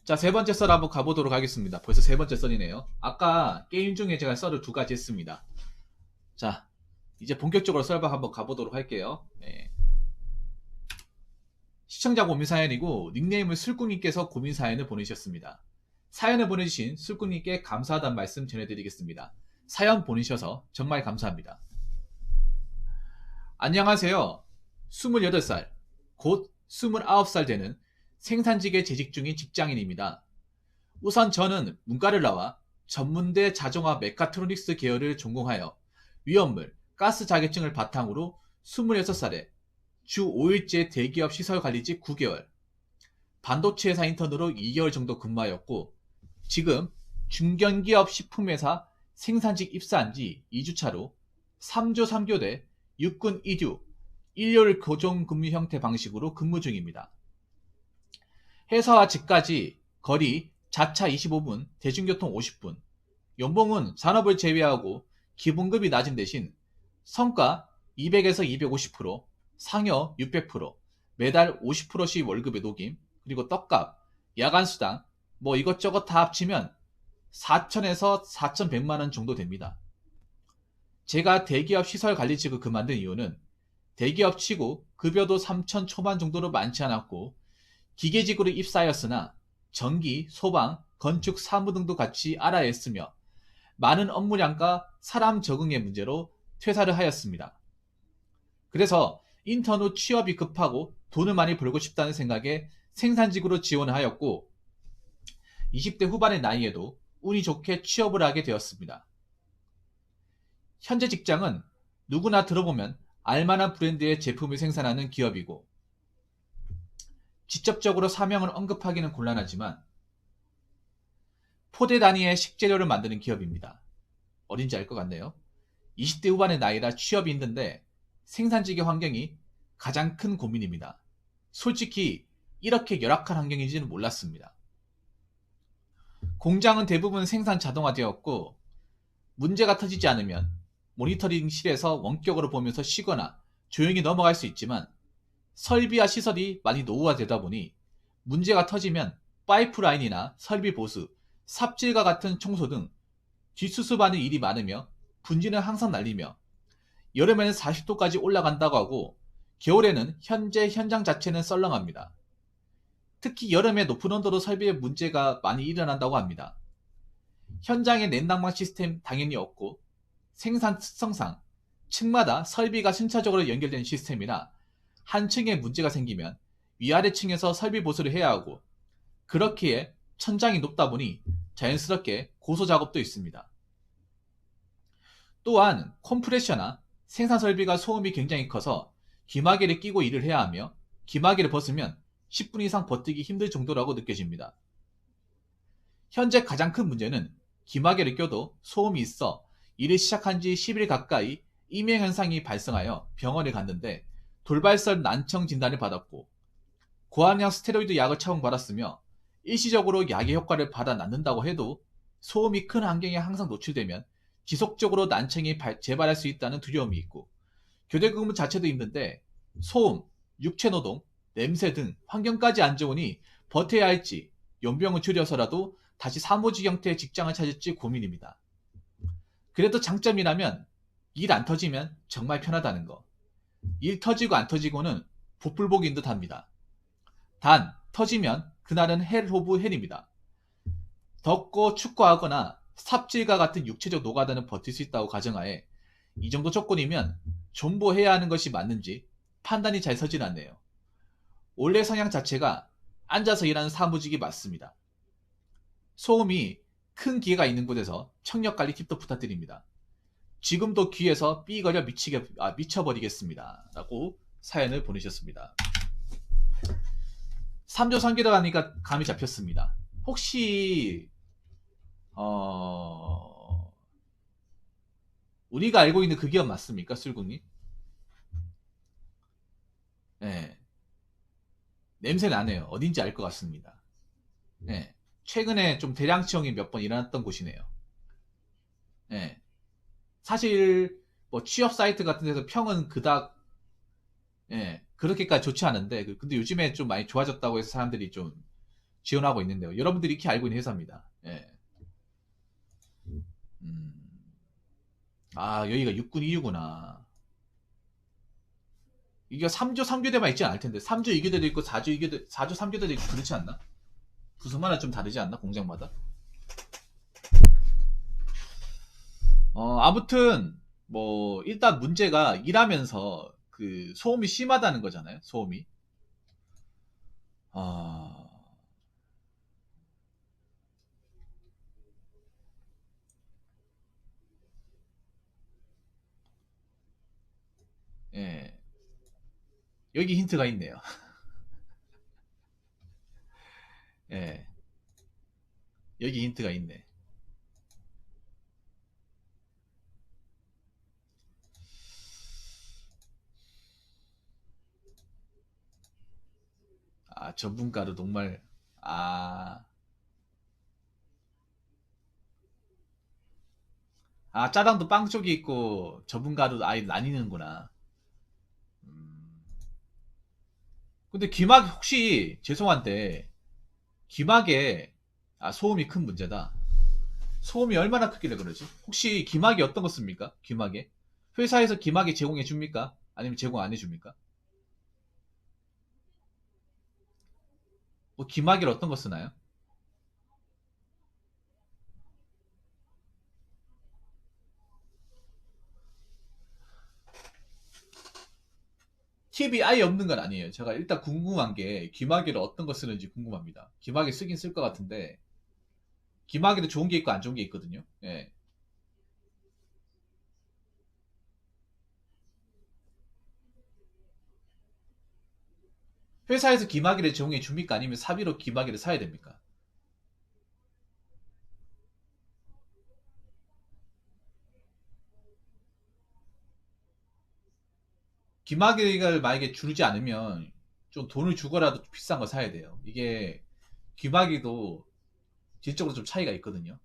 자, 세 번째 썰 한번 가보도록 하겠습니다. 벌써 세 번째 썰이네요. 아까 게임 중에 제가 썰을 두 가지 했습니다. 자, 이제 본격적으로 썰방 한번 가보도록 할게요. 네. 시청자 고민 사연이고 닉네임을 술꾼님께서 고민 사연을 보내주셨습니다. 사연을 보내주신 술꾼님께 감사하다는 말씀 전해드리겠습니다. 사연 보내셔서 정말 감사합니다. 안녕하세요. 28살, 곧 29살 되는 생산직에 재직 중인 직장인입니다. 우선 저는 문과를 나와 전문대 자동화 메카트로닉스 계열을 전공하여 위험물, 가스 자격증을 바탕으로 26살에 주 5일째 대기업 시설관리직 9개월, 반도체 회사 인턴으로 2개월 정도 근무하였고 지금 중견기업 식품회사 생산직 입사한 지 2주차로 3조 3교대 육군 이주 일요일 고정 근무 형태 방식으로 근무 중입니다. 회사와 집까지 거리 자차 25분, 대중교통 50분, 연봉은 산업을 제외하고 기본급이 낮은 대신 성과 200에서 250%, 상여 600%, 매달 50%씩 월급에 녹임, 그리고 떡값, 야간수당, 뭐 이것저것 다 합치면 4천에서 4,100만원 정도 됩니다. 제가 대기업 시설관리직을 그만둔 이유는 대기업 치고 급여도 3천 초반 정도로 많지 않았고 기계직으로 입사하였으나 전기, 소방, 건축, 사무 등도 같이 알아야 했으며 많은 업무량과 사람 적응의 문제로 퇴사를 하였습니다. 그래서 인턴 후 취업이 급하고 돈을 많이 벌고 싶다는 생각에 생산직으로 지원을 하였고 20대 후반의 나이에도 운이 좋게 취업을 하게 되었습니다. 현재 직장은 누구나 들어보면 알만한 브랜드의 제품을 생산하는 기업이고 직접적으로 사명을 언급하기는 곤란하지만 포대 단위의 식재료를 만드는 기업입니다. 어딘지 알 것 같네요. 20대 후반의 나이라 취업이 힘든데 생산직의 환경이 가장 큰 고민입니다. 솔직히 이렇게 열악한 환경인지는 몰랐습니다. 공장은 대부분 생산 자동화되었고 문제가 터지지 않으면 모니터링실에서 원격으로 보면서 쉬거나 조용히 넘어갈 수 있지만 설비와 시설이 많이 노후화되다 보니 문제가 터지면 파이프라인이나 설비 보수, 삽질과 같은 청소 등 뒷수습하는 일이 많으며 분진은 항상 날리며 여름에는 40도까지 올라간다고 하고 겨울에는 현재 현장 자체는 썰렁합니다. 특히 여름에 높은 온도로 설비에 문제가 많이 일어난다고 합니다. 현장에 냉난방 시스템 당연히 없고 생산 특성상 층마다 설비가 순차적으로 연결된 시스템이라 한 층에 문제가 생기면 위아래 층에서 설비 보수를 해야 하고 그렇기에 천장이 높다 보니 자연스럽게 고소 작업도 있습니다. 또한 컴프레셔나 생산 설비가 소음이 굉장히 커서 기마개를 끼고 일을 해야 하며 기마개를 벗으면 10분 이상 버티기 힘들 정도라고 느껴집니다. 현재 가장 큰 문제는 기마개를 껴도 소음이 있어 일을 시작한 지 10일 가까이 이명 현상이 발생하여 병원에 갔는데 돌발성 난청 진단을 받았고 고함량 스테로이드 약을 처방받았으며 일시적으로 약의 효과를 받아 낫는다고 해도 소음이 큰 환경에 항상 노출되면 지속적으로 난청이 재발할 수 있다는 두려움이 있고 교대 근무 자체도 힘든데 소음, 육체노동, 냄새 등 환경까지 안 좋으니 버텨야 할지 연병을 줄여서라도 다시 사무직 형태의 직장을 찾을지 고민입니다. 그래도 장점이라면 일 안 터지면 정말 편하다는 거. 일 터지고 안 터지고는 복불복인 듯 합니다. 단 터지면 그날은 헬 오브 헬입니다. 덥고 춥고하거나 삽질과 같은 육체적 노가다는 버틸 수 있다고 가정하에 이 정도 조건이면 존버해야 하는 것이 맞는지 판단이 잘 서질 않네요. 원래 성향 자체가 앉아서 일하는 사무직이 맞습니다. 소음이 큰 기회가 있는 곳에서 청력관리 팁도 부탁드립니다. 지금도 귀에서 삐거려 미쳐버리겠습니다. 라고 사연을 보내셨습니다. 3조 3개를 하니까 감이 잡혔습니다. 혹시 우리가 알고 있는 그 기업 맞습니까? 술국님? 네. 냄새 나네요. 어딘지 알 것 같습니다. 네. 최근에 좀 대량 채용이 몇 번 일어났던 곳이네요. 네. 사실 뭐 취업 사이트 같은 데서 평은 그닥 그렇게까지 좋지 않은데 근데 요즘에 좀 많이 좋아졌다고 해서 사람들이 좀 지원하고 있는데요. 여러분들이 익히 알고 있는 회사입니다. 예. 아, 여기가 육군 이유구나. 이게 3조 3교대만 있지 않을 텐데 3조 2교대도 있고 4조 2교대 4조 3교대도 있고 그렇지 않나? 부서마다 좀 다르지 않나? 공장마다? 아무튼 뭐 일단 문제가 일하면서 그 소음이 심하다는 거잖아요. 소음이. 아, 예. 여기 힌트가 있네요. 예. 여기 힌트가 있네. 아, 전분가루 녹말. 아, 아, 짜장도 빵 쪽이 있고 전분가루도 아예 나뉘는구나. 음. 근데 귀마개 혹시 죄송한데 귀마개 소음이 큰 문제다. 소음이 얼마나 크길래 그러지? 혹시 귀마개 어떤 거 씁니까? 귀마개? 회사에서 귀마개 제공해 줍니까? 아니면 제공 안 해줍니까? 뭐 귀마개를 어떤 거 쓰나요? 팁이 아예 없는 건 아니에요. 제가 일단 궁금한 게 귀마개를 어떤 거 쓰는지 궁금합니다. 귀마개 쓰긴 쓸 것 같은데 귀마개도 좋은 게 있고 안 좋은 게 있거든요. 예. 회사에서 귀마개를 제공해 줍니까? 아니면 사비로 귀마개를 사야 됩니까? 귀마개를 만약에 주지 않으면 좀 돈을 주고라도 비싼 거 사야 돼요. 이게 귀마개도 질적으로 좀 차이가 있거든요.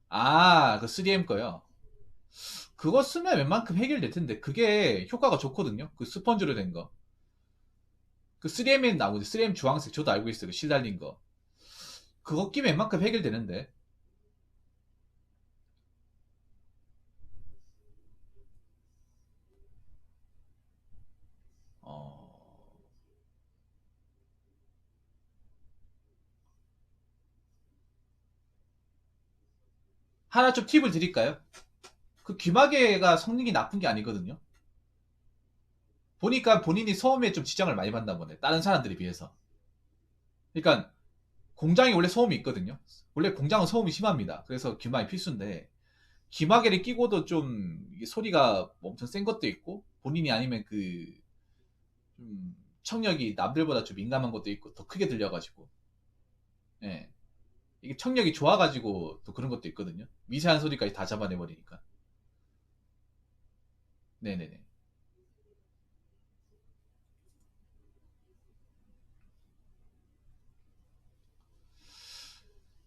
아, 그 3M 거요. 그거 쓰면 웬만큼 해결될 텐데 그게 효과가 좋거든요. 그 스펀지로 된 거. 그 3M에 나오지. 3M 주황색 저도 알고 있어요. 그 실 달린 거. 그거 끼면 웬만큼 해결되는데. 어... 하나 좀 팁을 드릴까요? 그 귀마개가 성능이 나쁜 게 아니거든요. 보니까 본인이 소음에 좀 지장을 많이 받나 보네. 다른 사람들에 비해서. 그러니까 공장이 원래 소음이 있거든요. 원래 공장은 소음이 심합니다. 그래서 귀마개 필수인데 귀마개를 끼고도 좀 소리가 엄청 센 것도 있고 본인이 아니면 그 좀 청력이 남들보다 좀 민감한 것도 있고 더 크게 들려가지고 예. 이게 청력이 좋아가지고 또 그런 것도 있거든요. 미세한 소리까지 다 잡아내버리니까. 네네네.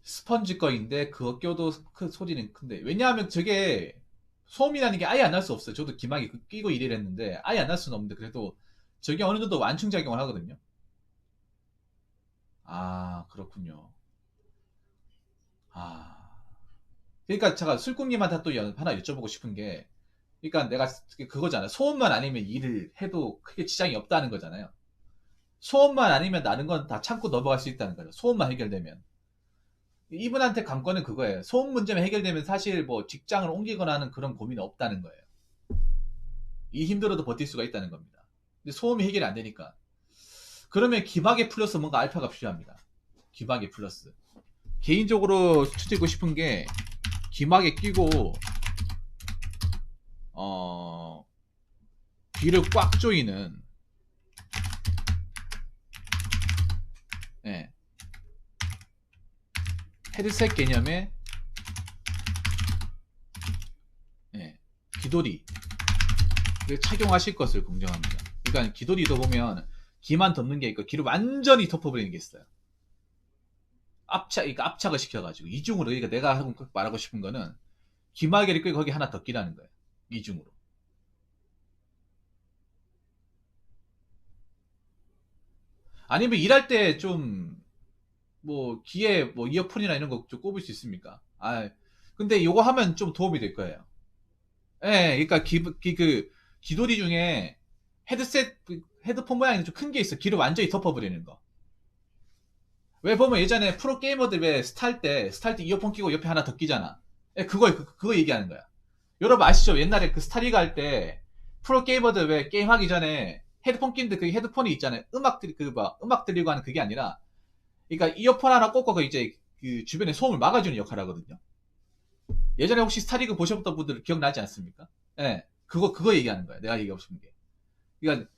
스펀지 거인데 그거 껴도 그 소리는 큰데 왜냐하면 저게 소음이라는 게 아예 안 날 수 없어요. 저도 기막이 끼고 일을 했는데 아예 안 날 수는 없는데 그래도 저게 어느 정도 완충 작용을 하거든요. 아, 그렇군요. 아, 그러니까 제가 술꾼님한테 또 하나 여쭤보고 싶은 게 그러니까 내가 그거잖아요. 소음만 아니면 일을 해도 크게 지장이 없다는 거잖아요. 소음만 아니면 나는 건 다 참고 넘어갈 수 있다는 거죠. 소음만 해결되면. 이분한테 관건은 그거예요. 소음 문제만 해결되면 사실 뭐 직장을 옮기거나 하는 그런 고민이 없다는 거예요. 이 힘들어도 버틸 수가 있다는 겁니다. 근데 소음이 해결이 안 되니까. 그러면 기막에 플러스 뭔가 알파가 필요합니다. 기막에 플러스. 개인적으로 추천드리고 싶은 게 기막에 끼고 어 귀를 꽉 조이는 예, 헤드셋 개념의 예, 귀돌이를 착용하실 것을 공정합니다. 그러니까 귀돌이도 보면 귀만 덮는 게 있고 귀를 완전히 덮어버리는 게 있어요. 그러니까 압착을 시켜가지고 이중으로 그러니까 내가 말하고 싶은 거는 귀마개를 끄고 거기 하나 더 끼라는 거예요. 이중으로. 아니면 일할 때 좀 뭐 귀에 뭐 이어폰이나 이런 거 좀 꼽을 수 있습니까? 아, 근데 요거 하면 좀 도움이 될 거예요. 예, 그러니까 그 귀돌이 중에 헤드셋 헤드폰 모양이 좀 큰 게 있어. 귀를 완전히 덮어버리는 거. 왜 보면 예전에 프로 게이머들 왜 스타일 때 이어폰 끼고 옆에 하나 더 끼잖아. 예, 그거 얘기하는 거야. 여러분 아시죠? 옛날에 그 스타리가 할 때 프로 게이머들 왜 게임하기 전에 헤드폰 끼는데 그 헤드폰이 있잖아요. 음악 들리고 하는 그게 아니라, 그러니까 이어폰 하나 꽂고 그 이제 그 주변에 소음을 막아주는 역할을 하거든요. 예전에 혹시 스타리그 보셨던 분들 기억나지 않습니까? 예, 그거 얘기하는 거야. 내가 얘기하고 싶은 게. 그러니까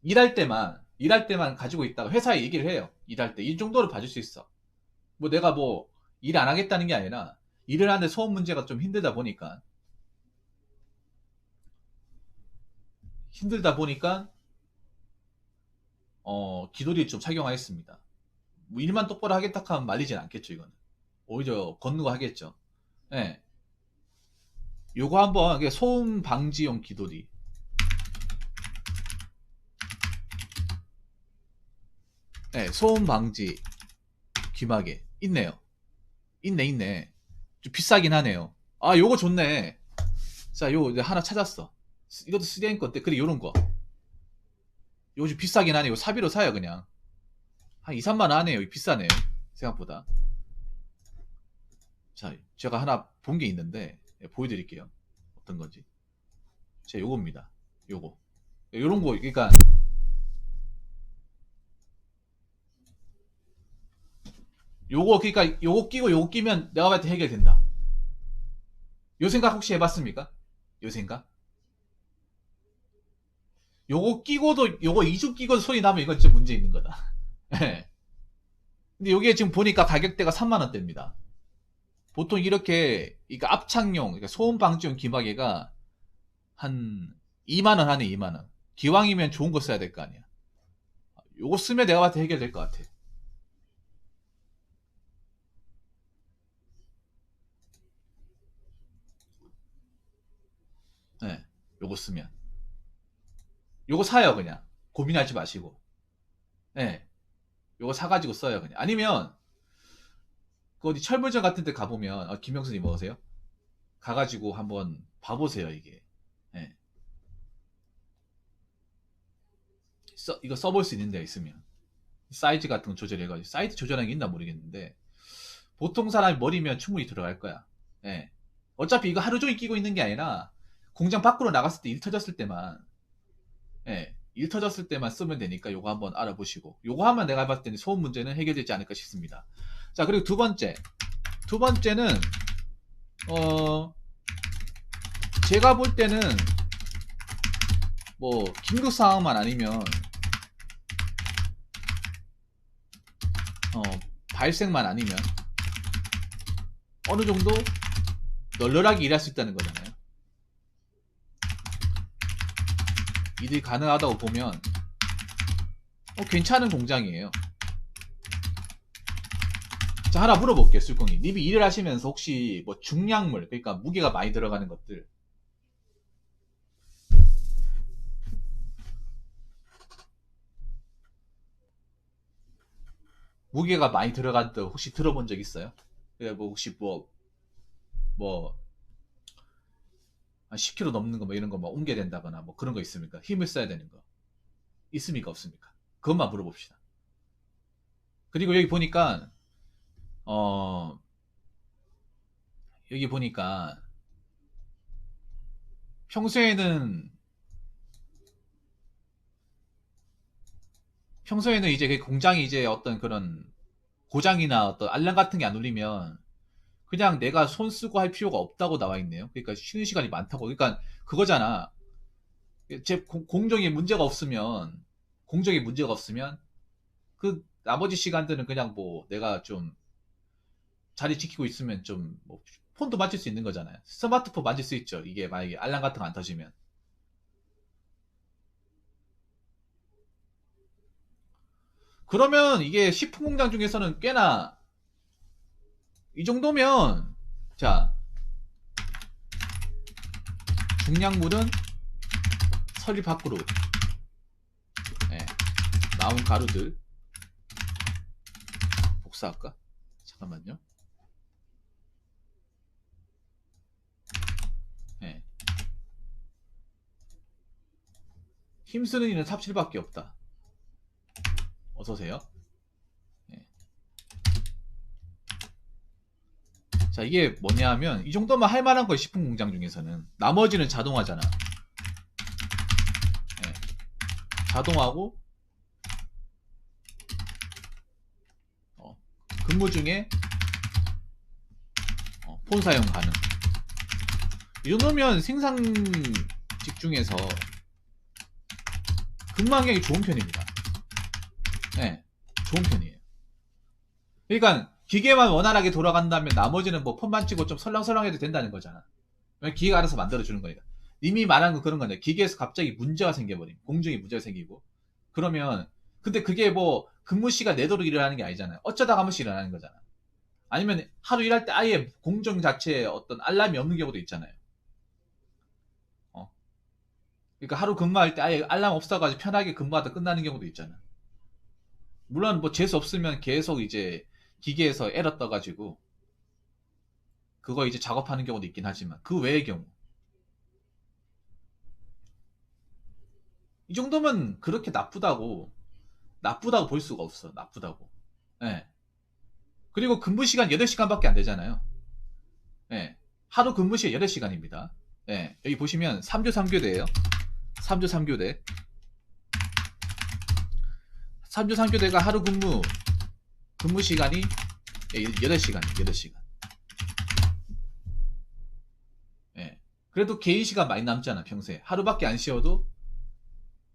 일할 때만 가지고 있다가 회사에 얘기를 해요. 일할 때 이 정도로 봐줄 수 있어. 뭐 내가 뭐 일 안 하겠다는 게 아니라 일을 하는데 소음 문제가 좀 힘들다 보니까 기도리를 좀 착용하겠습니다. 뭐 일만 똑바로 하겠다 하면 말리진 않겠죠. 이거는 오히려 걷는 거 하겠죠. 예, 요거 한번 소음 방지용 기도리. 예, 소음 방지 귀마개 있네요. 있네. 좀 비싸긴 하네요. 아, 요거 좋네. 자, 요거 이제 하나 찾았어. 이것도 3M 건데, 그래, 요런 거. 요거 좀 비싸긴 하네. 요 사비로 사요, 그냥. 한 2, 3만 원 하네요. 비싸네요. 생각보다. 자, 제가 하나 본 게 있는데, 예, 보여드릴게요. 어떤 건지. 자, 요겁니다. 요거. 요런 거, 그러니까, 그러니까 요거 끼고 요거 끼면 내가 봤을 때 해결된다. 요 생각 혹시 해봤습니까? 요 생각? 요거 끼고도, 요거 이중 끼고도 소리 나면 이건 진짜 문제 있는 거다. 예. 근데 요게 지금 보니까 가격대가 3만원대입니다. 보통 이렇게, 그러니까 압착용, 그러니까 소음 방지용 기마개가 한 2만원 하네, 2만원. 기왕이면 좋은 거 써야 될 거 아니야. 요거 쓰면 내가 봤을 때 해결될 것 같아. 네, 요거 쓰면. 요거 사요, 그냥. 고민하지 마시고. 네, 요거 사가지고 써요, 그냥. 아니면, 그 어디 철물점 같은 데 가보면, 김영수님 먹으세요? 가가지고 한번 봐보세요, 이게. 네. 이거 써볼 수 있는 데가 있으면. 사이즈 같은 거 조절해가지고. 사이즈 조절하는 게 있나 모르겠는데, 보통 사람이 머리면 충분히 들어갈 거야. 예. 어차피 이거 하루 종일 끼고 있는 게 아니라, 공장 밖으로 나갔을 때 일 터졌을 때만, 예, 일 터졌을 때만 쓰면 되니까 요거 한번 알아보시고, 요거 하면 내가 봤을 때는 소음 문제는 해결되지 않을까 싶습니다. 자, 그리고 두 번째는 어 제가 볼 때는 뭐 긴급 상황만 아니면 어 발생만 아니면 어느 정도 널널하게 일할 수 있다는 거잖아요. 일이 가능하다고 보면 괜찮은 공장이에요. 자, 하나 물어볼게요, 술콩이. 님이 일을 하시면서 혹시 뭐 중량물, 그러니까 무게가 많이 들어가는 것들, 무게가 많이 들어간 거 혹시 들어본 적 있어요? 그래, 뭐 혹시 뭐, 한 10kg 넘는 거 뭐 이런 거 뭐 옮겨야 된다거나 뭐 그런 거 있습니까? 힘을 써야 되는 거. 있습니까? 없습니까? 그것만 물어봅시다. 그리고 어, 여기 보니까, 평소에는, 이제 그 공장이 이제 어떤 그런 고장이나 어떤 알람 같은 게 안 울리면 그냥 내가 손 쓰고 할 필요가 없다고 나와 있네요. 그러니까 쉬는 시간이 많다고. 그러니까 그거잖아. 제 공정에 문제가 없으면 그 나머지 시간들은 그냥 뭐 내가 좀 자리 지키고 있으면 좀 뭐 폰도 만질 수 있는 거잖아요. 스마트폰 만질 수 있죠. 이게 만약에 알람 같은 거 안 터지면. 그러면 이게 식품 공장 중에서는 꽤나 이 정도면, 자, 중량물은 서리 밖으로, 예, 나온 가루들 복사할까? 잠깐만요. 네. 힘쓰는 이는 삽질밖에 없다. 어서오세요. 네. 자, 이게 뭐냐 하면 이 정도만 할 만한 거예요. 식품 공장 중에서는. 나머지는 자동화잖아. 네. 자동화고 근무 중에 폰 사용 가능. 이 정도면 생산직 중에서 근무 환경이 좋은 편입니다. 네, 좋은 편이에요. 그러니까 기계만 원활하게 돌아간다면 나머지는 뭐 폰만 치고 좀 설렁설렁해도 된다는 거잖아. 기계가 알아서 만들어주는 거니까. 이미 말한 거 그런 건데 기계에서 갑자기 문제가 생겨버림. 공정이 문제가 생기고. 그러면 근데 그게 뭐 근무 시간 내도록 일어나는 게 아니잖아요. 어쩌다 한 번씩 일어나는 거잖아. 아니면 하루 일할 때 아예 공정 자체에 어떤 알람이 없는 경우도 있잖아요. 그러니까 하루 근무할 때 아예 알람 없어가지고 편하게 근무하다 끝나는 경우도 있잖아. 물론 뭐 재수 없으면 계속 이제 기계에서 에러 떠가지고 그거 이제 작업하는 경우도 있긴 하지만 그 외의 경우 이 정도면 그렇게 나쁘다고 볼 수가 없어. 나쁘다고. 예. 그리고 근무 시간 8시간밖에 안 되잖아요. 예. 하루 근무 시간 8시간입니다. 예. 여기 보시면 3조 3교대예요. 3조 3교대. 3조 3교대가 하루 근무 시간이 8시간. 예. 그래도 개인 시간 많이 남잖아, 평소에. 하루밖에 안 쉬어도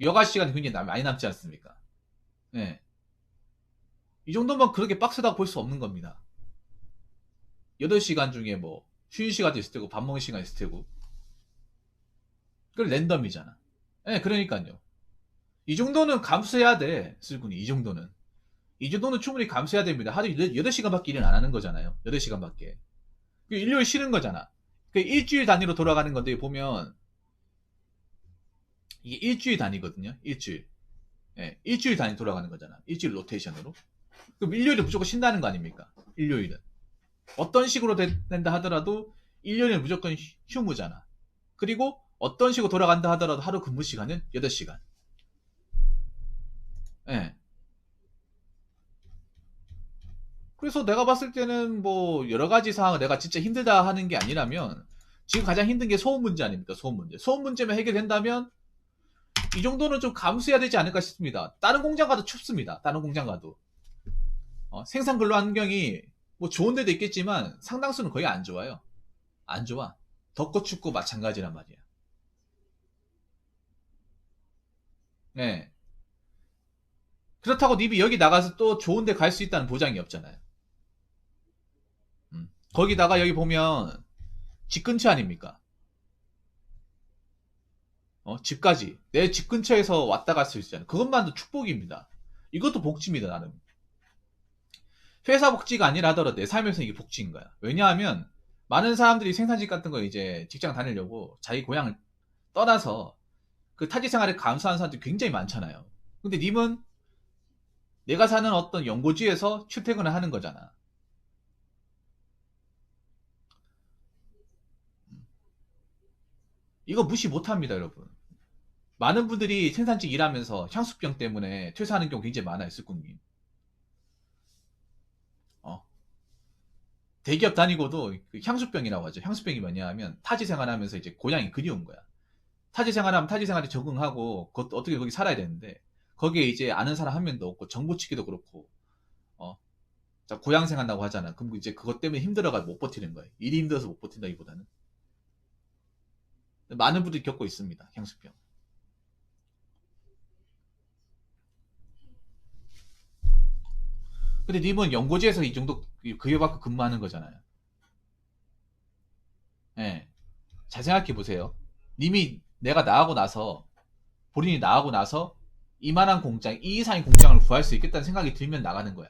여가 시간이 굉장히 많이 남지 않습니까? 예. 이 정도면 그렇게 빡세다고 볼 수 없는 겁니다. 8시간 중에 뭐 쉬는 시간도 있을 테고 밥 먹는 시간 있을 테고 그걸 랜덤이잖아. 예, 그러니까요. 이 정도는 감수해야 돼, 슬군이. 이 정도는 충분히 감수해야 됩니다. 하루 8시간밖에 일을 안 하는 거잖아요. 8시간밖에. 일요일 쉬는 거잖아. 그 일주일 단위로 돌아가는 건데 보면 이게 일주일 단위거든요. 일주일. 예, 일주일 단위 돌아가는 거잖아. 일주일 로테이션으로. 그럼 일요일은 무조건 쉰다는 거 아닙니까? 일요일은. 어떤 식으로 된다 하더라도 일요일은 무조건 휴무잖아. 그리고 어떤 식으로 돌아간다 하더라도 하루 근무 시간은 8시간. 예. 그래서 내가 봤을 때는 뭐 여러 가지 상황을 내가 진짜 힘들다 하는 게 아니라면 지금 가장 힘든 게 소음 문제 아닙니까? 소음 문제. 소음 문제만 해결된다면 이 정도는 좀 감수해야 되지 않을까 싶습니다. 다른 공장 가도 춥습니다. 다른 공장 가도. 생산 근로 환경이 뭐 좋은 데도 있겠지만 상당수는 거의 안 좋아요. 안 좋아. 덥고 춥고 마찬가지란 말이야. 네. 그렇다고 님이 여기 나가서 또 좋은 데 갈 수 있다는 보장이 없잖아요. 거기다가 여기 보면 집 근처 아닙니까? 집까지. 내 집 근처에서 왔다 갈 수 있잖아요. 그것만도 축복입니다. 이것도 복지입니다, 나름. 회사 복지가 아니라 하더라도 내 삶에서 이게 복지인 거야. 왜냐하면 많은 사람들이 생산직 같은 거 이제 직장 다니려고 자기 고향을 떠나서 그 타지 생활을 감수하는 사람들이 굉장히 많잖아요. 근데 님은 내가 사는 어떤 연고지에서 출퇴근을 하는 거잖아. 이거 무시 못합니다, 여러분. 많은 분들이 생산직 일하면서 향수병 때문에 퇴사하는 경우 굉장히 많아요, 스꾼님. 대기업 다니고도 그 향수병이라고 하죠. 향수병이 뭐냐 하면 타지 생활하면서 이제 고향이 그리운 거야. 타지 생활하면 타지 생활에 적응하고 어떻게 거기 살아야 되는데 거기에 이제 아는 사람 한 명도 없고 정보 치기도 그렇고 자, 고향 생활한다고 하잖아. 그럼 이제 그것 때문에 힘들어가지고 못 버티는 거예요. 일이 힘들어서 못 버틴다기보다는 많은 분들이 겪고 있습니다. 향수병. 근데 님은 연고지에서 이 정도 급여받고 근무하는 거잖아요. 예. 잘 생각해 보세요. 님이 내가 나가고 나서 본인이 나가고 나서 이만한 공장, 이 이상의 공장을 구할 수 있겠다는 생각이 들면 나가는 거야.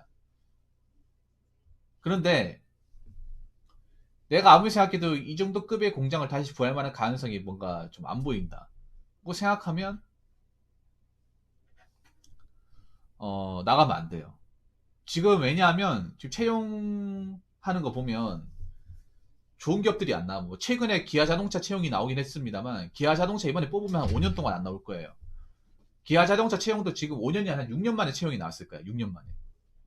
그런데 내가 아무리 생각해도 이 정도 급의 공장을 다시 구할 만한 가능성이 뭔가 좀 안 보인다. 고 생각하면 나가면 안 돼요. 지금 왜냐하면 지금 채용하는 거 보면 좋은 기업들이 안 나오고 뭐 최근에 기아 자동차 채용이 나오긴 했습니다만 기아 자동차 이번에 뽑으면 한 5년 동안 안 나올 거예요. 기아 자동차 채용도 지금 5년이 아니라 6년 만에 채용이 나왔을 거예요. 6년 만에.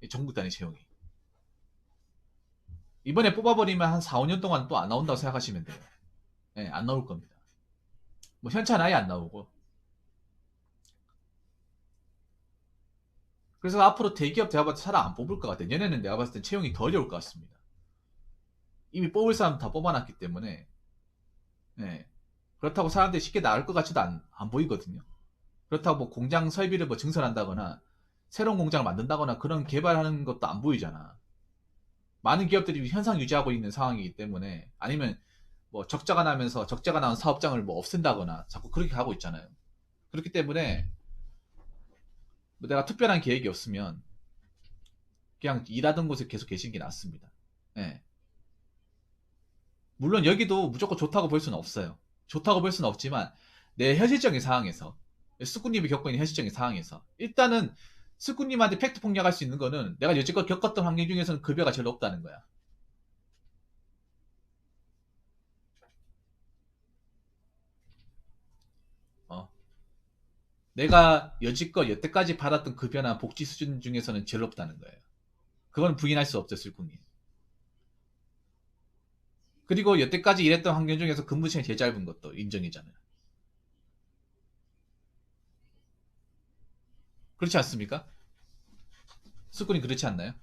전국 단위 채용이. 이번에 뽑아버리면 한 4, 5년 동안 또 안 나온다고 생각하시면 돼요. 예, 안 나올 겁니다. 뭐 현찰 아예 안 나오고. 그래서 앞으로 대기업 대학원 사람 안 뽑을 것 같아요. 얘네는 내가 봤을 땐 채용이 더 어려울 것 같습니다. 이미 뽑을 사람 다 뽑아놨기 때문에. 예. 그렇다고 사람들이 쉽게 나갈 것 같지도 안 보이거든요. 그렇다고 뭐 공장 설비를 뭐 증설한다거나 새로운 공장을 만든다거나 그런 개발하는 것도 안 보이잖아. 많은 기업들이 현상 유지하고 있는 상황이기 때문에 아니면 뭐 적자가 나면서 적자가 나온 사업장을 뭐 없앤다거나 자꾸 그렇게 가고 있잖아요. 그렇기 때문에 뭐 내가 특별한 계획이 없으면 그냥 일하던 곳에 계속 계신 게 낫습니다. 예. 물론 여기도 무조건 좋다고 볼 수는 없어요. 좋다고 볼 수는 없지만 내 현실적인 상황에서 스쿠님이 겪고 있는 현실적인 상황에서 일단은 스쿠님한테 팩트 폭력할 수 있는 거는 내가 여지껏 겪었던 환경 중에서는 급여가 제일 높다는 거야. 어. 내가 여지껏 여태까지 받았던 급여나 복지 수준 중에서는 제일 높다는 거예요. 그건 부인할 수 없죠, 슬군님. 그리고 여태까지 일했던 환경 중에서 근무 시간이 제일 짧은 것도 인정이잖아요. 그렇지 않습니까? 슬군님 그렇지 않나요?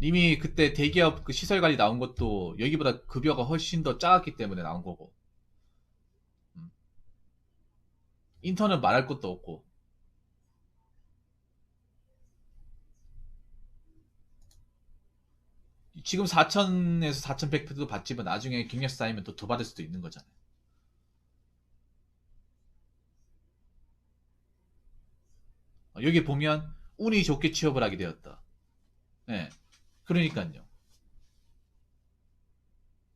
이미 그때 대기업 그 시설 관리 나온 것도 여기보다 급여가 훨씬 더 작았기 때문에 나온 거고. 음. 인턴은 말할 것도 없고. 지금 4천에서 4,100표도 받지만 나중에 경력 쌓이면 또 더 받을 수도 있는 거잖아요. 여기 보면 운이 좋게 취업을 하게 되었다. 예. 그러니까요.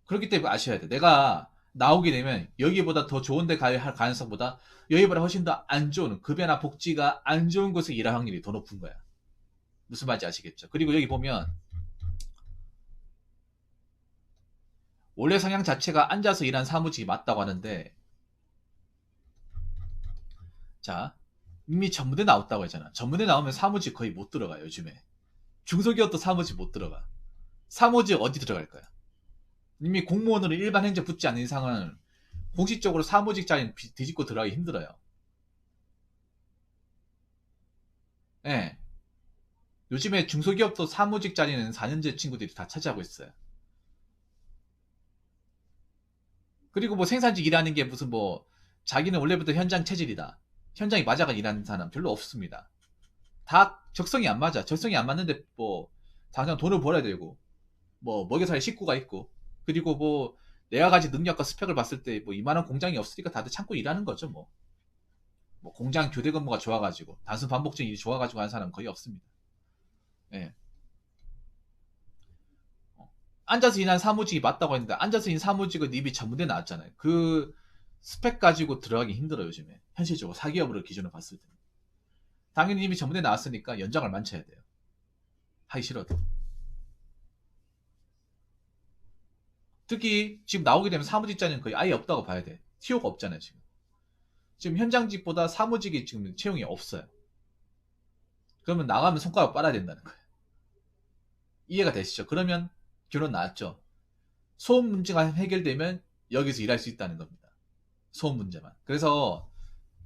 그렇기 때문에 아셔야 돼. 내가 나오게 되면 여기보다 더 좋은 데 갈 가능성보다 여기보다 훨씬 더 안 좋은 급여나 복지가 안 좋은 곳에 일할 확률이 더 높은 거야. 무슨 말인지 아시겠죠? 그리고 여기 보면 원래 성향 자체가 앉아서 일하는 사무직이 맞다고 하는데 자 이미 전문대 나왔다고 했잖아. 전문대 나오면 사무직 거의 못 들어가 요즘에. 중소기업도 사무직 못 들어가. 사무직 어디 들어갈 거야? 이미 공무원으로 일반 행정 붙지 않는 이상은 공식적으로 사무직 자리는 뒤집고 들어가기 힘들어요. 예. 요즘에 중소기업도 사무직 자리는 4년제 친구들이 다 차지하고 있어요. 그리고 뭐 생산직 일하는 게 무슨 뭐 자기는 원래부터 현장 체질이다. 현장이 맞아가 일하는 사람 별로 없습니다. 다 적성이 안 맞아. 적성이 안 맞는데 뭐 당장 돈을 벌어야 되고 뭐 먹여 살 식구가 있고 그리고 뭐 내가 가진 능력과 스펙을 봤을 때 뭐 이만한 공장이 없으니까 다들 참고 일하는 거죠 뭐. 뭐 공장 교대 근무가 좋아가지고 단순 반복적인 일이 좋아가지고 하는 사람은 거의 없습니다. 예. 앉아서 일하는 사무직이 맞다고 했는데 앉아서 일하는 사무직은 이미 전문대 나왔잖아요. 그 스펙 가지고 들어가기 힘들어요 요즘에 현실적으로 사기업으로 기준을 봤을 때 당연히 이미 전문대 나왔으니까 연장을 많쳐야 돼요. 하기 싫어도. 특히 지금 나오게 되면 사무직 자리는 거의 아예 없다고 봐야 돼. 티오가 없잖아요 지금. 지금 현장직보다 사무직이 지금 채용이 없어요. 그러면 나가면 손가락 빨아야 된다는 거예요. 이해가 되시죠? 그러면 결론 나왔죠. 소음 문제가 해결되면 여기서 일할 수 있다는 겁니다. 소음 문제만. 그래서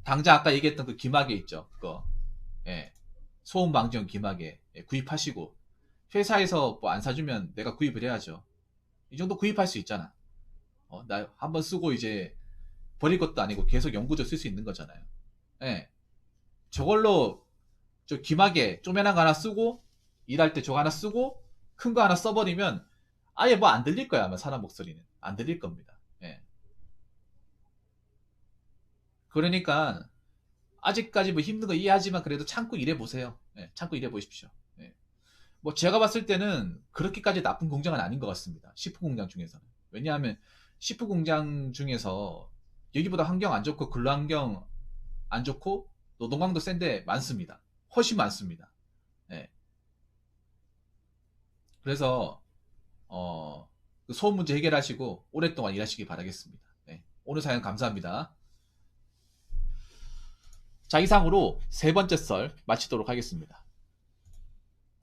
당장 아까 얘기했던 그 기마개 있죠. 그거. 예. 소음 방지용 기마개 구입하시고 회사에서 뭐 안 사주면 내가 구입을 해야죠. 이 정도 구입할 수 있잖아. 나 한번 쓰고 이제 버릴 것도 아니고 계속 연구도 쓸 수 있는 거잖아요. 예. 저걸로 저 귀마개 쪼매난 거 하나 쓰고 일할 때 저거 하나 쓰고 큰 거 하나 써버리면 아예 뭐 안 들릴 거야 아마 사람 목소리는 안 들릴 겁니다. 예. 그러니까 아직까지 뭐 힘든 거 이해하지만 그래도 참고 일해 보세요. 예, 참고 일해 보십시오. 예. 뭐 제가 봤을 때는 그렇게까지 나쁜 공장은 아닌 것 같습니다. 식품 공장 중에서는. 왜냐하면 시프 공장 중에서 여기보다 환경 안 좋고 근로 환경 안 좋고 노동강도 센데 많습니다. 훨씬 많습니다. 예. 그래서 그 소음 문제 해결하시고 오랫동안 일하시기 바라겠습니다. 네. 오늘 사연 감사합니다. 자, 이상으로 세 번째 썰 마치도록 하겠습니다.